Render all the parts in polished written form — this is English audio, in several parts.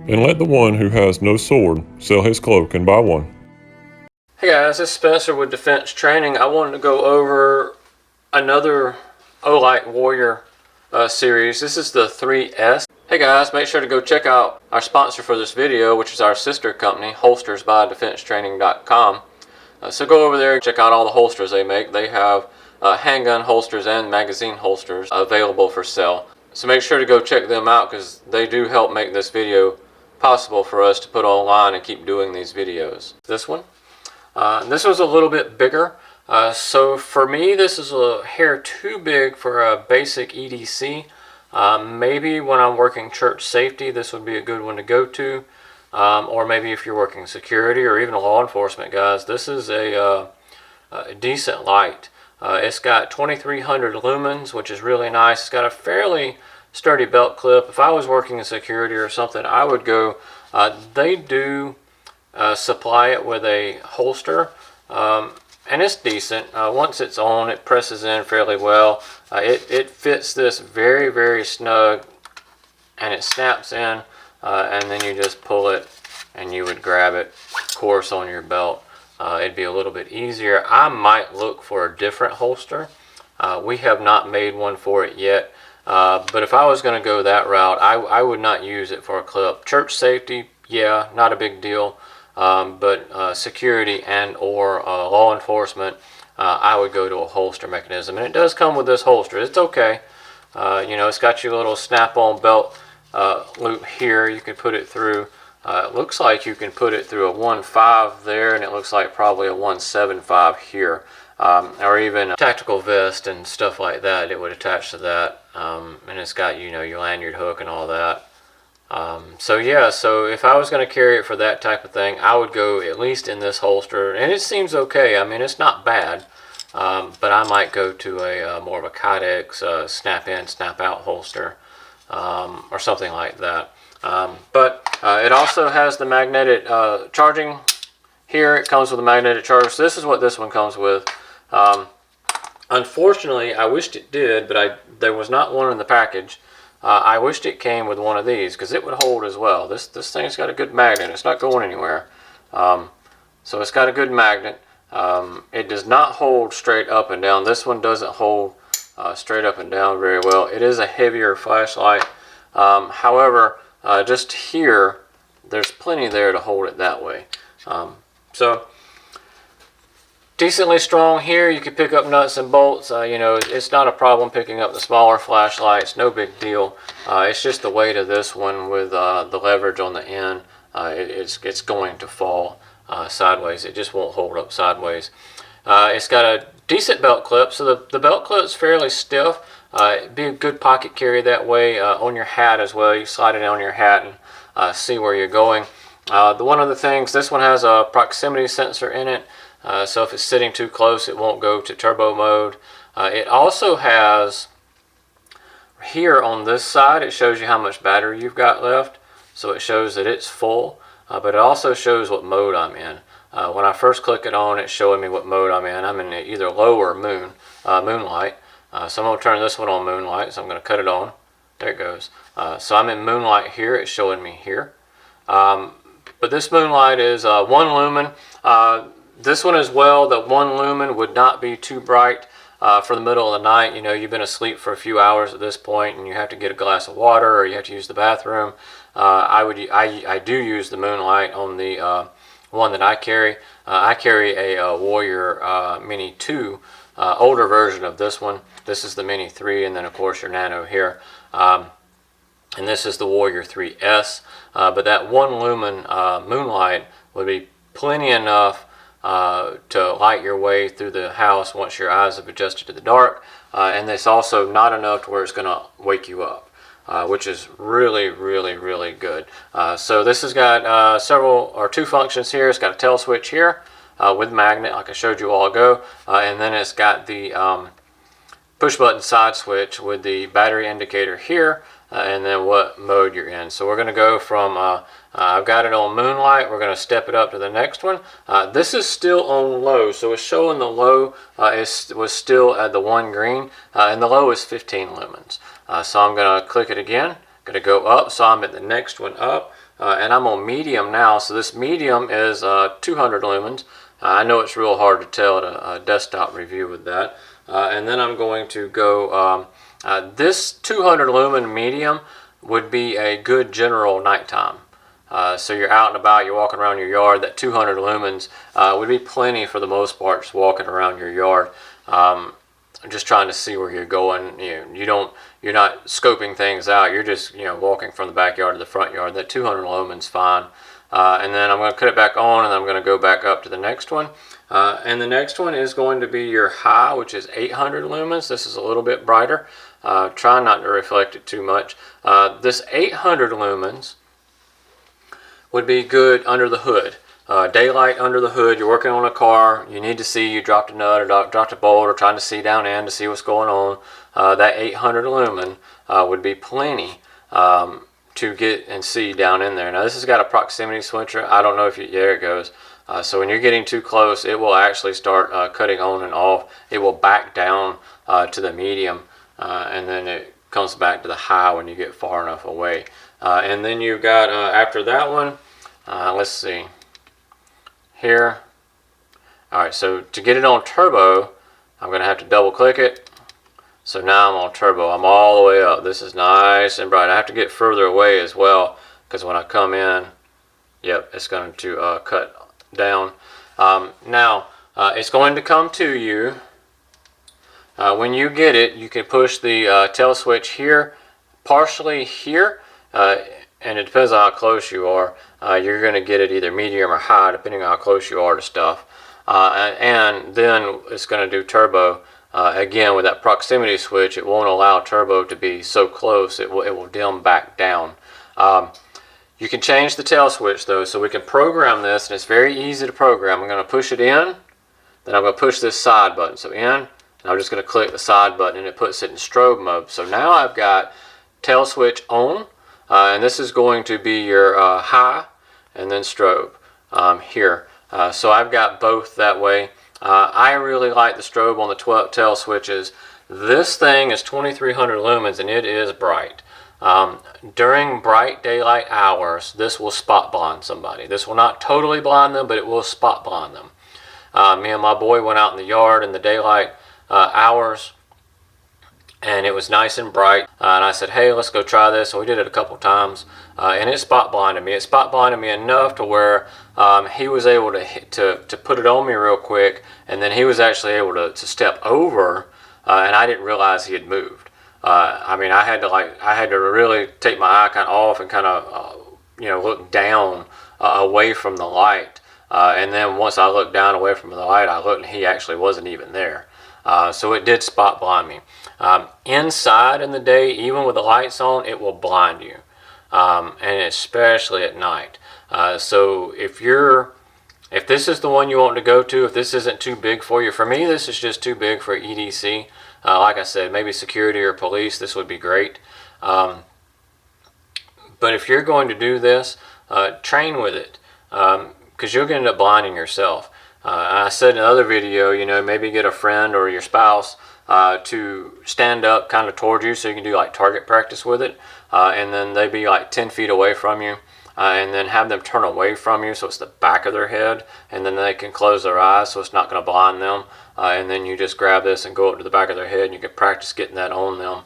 and let the one who has no sword sell his cloak and buy one. Hey guys, this is Spencer with Defense Training. I wanted to go over another Olight Warrior series. This is the 3S. Hey guys, make sure to go check out our sponsor for this video, which is our sister company, holstersbydefensetraining.com. So go over there and check out all the holsters they make. They have handgun holsters and magazine holsters available for sale. So make sure to go check them out because they do help make this video possible for us to put online and keep doing these videos. This one. This was a little bit bigger. So for me, this is a hair too big for a basic EDC. Maybe when I'm working church safety, this would be a good one to go to. Or maybe if you're working security or even law enforcement, guys, this is a decent light. It's got 2300 lumens, which is really nice. It's got a fairly sturdy belt clip. If I was working in security or something, I would go. They do supply it with a holster, and it's decent. Once it's on, it presses in fairly well. It fits this very, very snug, and it snaps in, and then you just pull it and you would grab it, of course, on your belt. It'd be a little bit easier. I might look for a different holster. We have not made one for it yet, but if I was going to go that route, I would not use it for a clip. Church safety, yeah, not a big deal. But security and or law enforcement, I would go to a holster mechanism. And it does come with this holster. It's okay. You know, it's got your little snap-on belt loop here. You can put it through. It looks like you can put it through a 1.5 there, and it looks like probably a 1.75 here. Or even a tactical vest and stuff like that. It would attach to that. And it's got, you know, your lanyard hook and all that. So yeah, so if I was going to carry it for that type of thing, I would go at least in this holster, and it seems okay. I mean, it's not bad, but I might go to a more of a Kydex snap-in, snap-out holster, or something like that. But it also has the magnetic charging here. It comes with a magnetic charger. So this is what this one comes with. Unfortunately, I wished it did, but there was not one in the package. I wished it came with one of these because it would hold as well. This thing's got a good magnet. It's not going anywhere. So it's got a good magnet. It does not hold straight up and down. This one doesn't hold straight up and down very well. It is a heavier flashlight. However, just here, there's plenty there to hold it that way. So decently strong here. You can pick up nuts and bolts. You know, it's not a problem picking up the smaller flashlights. No big deal. It's just the weight of this one with the leverage on the end. It's going to fall sideways. It just won't hold up sideways. It's got a decent belt clip. So the belt clip's fairly stiff. It'd be a good pocket carry that way on your hat as well. You slide it on your hat and see where you're going. One of the things, this one has a proximity sensor in it. So if it's sitting too close, it won't go to turbo mode. It also has, here on this side, it shows you how much battery you've got left. So it shows that it's full, but it also shows what mode I'm in. When I first click it on, it's showing me what mode I'm in. I'm in either low or moonlight. So I'm going to turn this one on moonlight, so I'm going to cut it on. There it goes. So I'm in moonlight here. It's showing me here. But this moonlight is 1 lumen. This one as well, the 1 lumen would not be too bright for the middle of the night. You know, you've been asleep for a few hours at this point and you have to get a glass of water or you have to use the bathroom. I do use the moonlight on the one that I carry. I carry a Warrior Mini 2, older version of this one. This is the Mini 3, and then of course your Nano here. And this is the Warrior 3S. But that 1 lumen moonlight would be plenty enough to light your way through the house once your eyes have adjusted to the dark, and it's also not enough to where it's going to wake you up, which is really, really, really good. So this has got two functions here. It's got a tail switch here with magnet, like I showed you a while ago, and then it's got the push button side switch with the battery indicator here, and then what mode you're in. So we're going to go from, I've got it on moonlight, we're going to step it up to the next one. This is still on low, so it's showing the low was still at the 1 green, and the low is 15 lumens. So I'm going to click it again, going to go up, so I'm at the next one up, and I'm on medium now. So this medium is 200 lumens. I know it's real hard to tell at a desktop review with that. And then I'm going to go, this 200 lumen medium would be a good general nighttime. So you're out and about, you're walking around your yard, that 200 lumens would be plenty for the most part, just walking around your yard. Just trying to see where you're going. You're not scoping things out. You're just walking from the backyard to the front yard. That 200 lumens fine. And then I'm going to cut it back on, and I'm going to go back up to the next one. And the next one is going to be your high, which is 800 lumens. This is a little bit brighter. Try not to reflect it too much. This 800 lumens would be good under the hood. Daylight under the hood, you're working on a car, you need to see, you dropped a nut or dropped a bolt or trying to see down in to see what's going on. That 800 lumen would be plenty to get and see down in there. Now this has got a proximity switcher. I don't know if there it goes. So when you're getting too close, it will actually start cutting on and off. It will back down to the medium, and then it comes back to the high when you get far enough away. And then you've got, after that one, let's see, here. Alright, so to get it on turbo, I'm going to have to double click it. So now I'm on turbo. I'm all the way up. This is nice and bright. I have to get further away as well, because when I come in, yep, it's going to cut down. Now, it's going to come to you. When you get it, you can push the tail switch here, partially here, and it depends on how close you are. You're going to get it either medium or high, depending on how close you are to stuff. And then it's going to do turbo. Again, with that proximity switch, it won't allow turbo to be so close. It will dim back down. You can change the tail switch though, so we can program this, and it's very easy to program. I'm going to push it in, then I'm going to push this side button. So in, and I'm just going to click the side button, and it puts it in strobe mode. So now I've got tail switch on, and this is going to be your high and then strobe here. So I've got both that way. I really like the strobe on the tail switches. This thing is 2300 lumens, and it is bright. During bright daylight hours, this will spot blind somebody. This will not totally blind them, but it will spot blind them. Me and my boy went out in the yard in the daylight hours, and it was nice and bright, and I said, hey, let's go try this, and we did it a couple times, and it spot blinded me. It spot blinded me enough to where he was able to put it on me real quick, and then he was actually able to step over, and I didn't realize he had moved. I mean, I had to really take my eye kind of off and kind of look down away from the light, and then once I looked down away from the light, I looked, and he actually wasn't even there. So it did spot blind me. Inside in the day, even with the lights on, it will blind you, and especially at night. So if this is the one you want to go to, if this isn't too big for you, for me this is just too big for EDC. Like I said, maybe security or police, this would be great. But if you're going to do this, train with it, because you're going to end up blinding yourself. I said in another video, maybe get a friend or your spouse to stand up kind of towards you so you can do like target practice with it, and then they'd be like 10 feet away from you, and then have them turn away from you so it's the back of their head, and then they can close their eyes so it's not going to blind them, and then you just grab this and go up to the back of their head, and you can practice getting that on them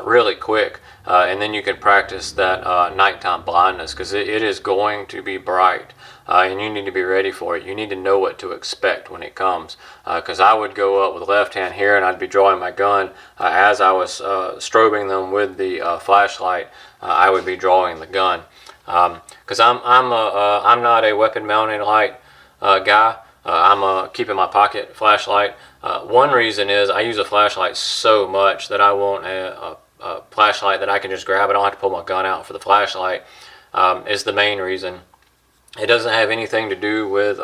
really quick, and then you can practice that nighttime blindness, because it is going to be bright. And you need to be ready for it. You need to know what to expect when it comes. Because I would go up with the left hand here, and I'd be drawing my gun. As I was strobing them with the flashlight, I would be drawing the gun. Because I'm not a weapon mounted light guy. I'm keeping my pocket flashlight. One reason is I use a flashlight so much that I want a flashlight that I can just grab. I don't have to pull my gun out for the flashlight. Is the main reason. It doesn't have anything to do with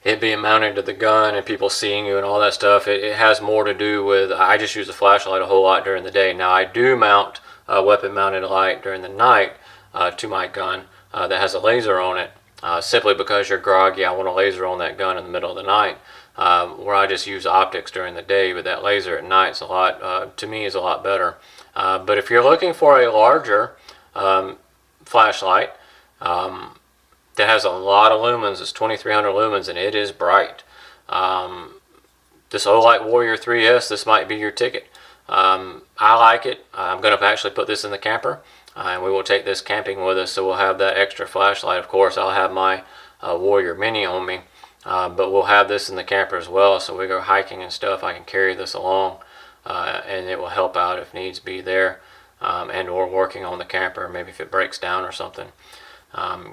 it being mounted to the gun and people seeing you and all that stuff. It has more to do with, I just use a flashlight a whole lot during the day. Now I do mount a weapon mounted light during the night to my gun that has a laser on it, simply because you're groggy. I want a laser on that gun in the middle of the night, where I just use optics during the day, but that laser at night is to me is a lot better. But if you're looking for a larger flashlight that has a lot of lumens, it's 2300 lumens, and it is bright. This Olight Warrior 3S, this might be your ticket. I like it. I'm going to actually put this in the camper, and we will take this camping with us, so we'll have that extra flashlight. Of course, I'll have my Warrior Mini on me, but we'll have this in the camper as well, so we go hiking and stuff, I can carry this along, and it will help out if needs be there, and or working on the camper, maybe if it breaks down or something.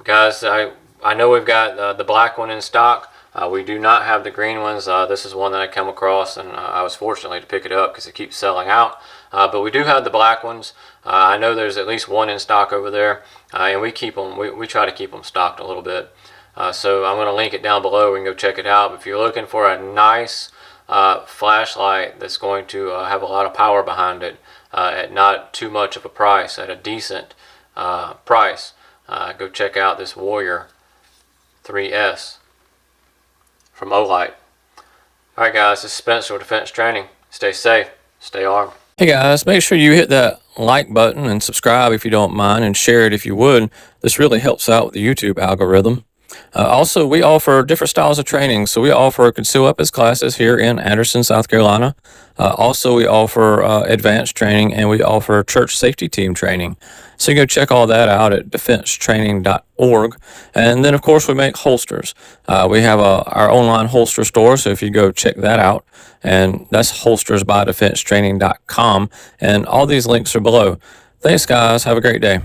Guys, I know we've got the black one in stock. We do not have the green ones. This is one that I come across, and I was fortunate to pick it up because it keeps selling out. But we do have the black ones. I know there's at least one in stock over there, and we keep them. We try to keep them stocked a little bit. So I'm going to link it down below. We can go check it out. But if you're looking for a nice flashlight that's going to have a lot of power behind it at not too much of a price, at a decent price, go check out this Warrior 3S from Olight. Alright guys, this is Spencer with Defense Training. Stay safe, stay armed. Hey guys, make sure you hit that like button and subscribe if you don't mind, and share it if you would. This really helps out with the YouTube algorithm. Also, we offer different styles of training. So we offer concealed weapons classes here in Anderson, South Carolina. Also, we offer advanced training, and we offer church safety team training. So you can go check all that out at defensetraining.org. And then, of course, we make holsters. We have our online holster store, so if you go check that out, and that's holstersbydefensetraining.com. And all these links are below. Thanks, guys. Have a great day.